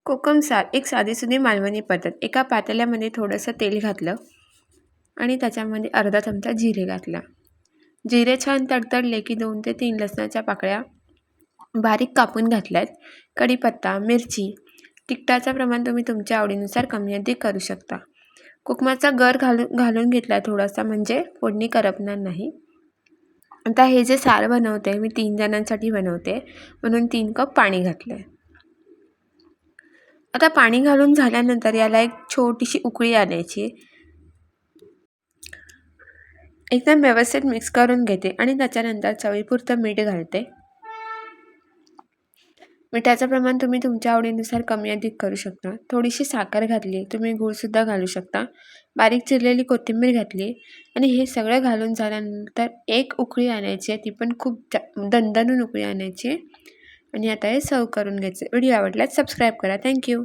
कोकम सार एक साधीसुधी मालवणी पद्धत. एका पातेल्यामध्ये थोडंसं तेल घातलं आणि त्याच्यामध्ये अर्धा चमचा जिरे घातला. जिरे छान तडतडले की 2 ते 3 लसणाच्या पाकळ्या बारीक कापून घातल्यात. कढीपत्ता, मिरची, तिखटाचं प्रमाण तुम्ही तुमच्या आवडीनुसार कमी अधिक करू शकता. कोकमाचा गर घालून घेतला थोडासा, म्हणजे फोडणी करपणार नाही. आता हे जे सार बनवते मी 3 जणांसाठी बनवते, म्हणून 3 कप पाणी घातलं. आता पाणी घालून झाल्यानंतर याला एक छोटीशी उकळी आणायची. एकदम व्यवस्थित मिक्स करून घेते आणि त्याच्यानंतर चवीपुरतं मीठ घालते. मिठाचं प्रमाण तुम्ही तुमच्या आवडीनुसार कमी अधिक करू शकता. थोडीशी साखर घातली, तुम्ही गूळसुद्धा घालू शकता. बारीक चिरलेली कोथिंबीर घातली आणि हे सगळं घालून झाल्यानंतर एक उकळी आणायची आहे, ती पण खूप दणदणून उकळी आणायची आणि आता हे सर्व करून घ्यायचे. व्हिडिओ आवडल्यास सबस्क्राईब करा. थँक्यू.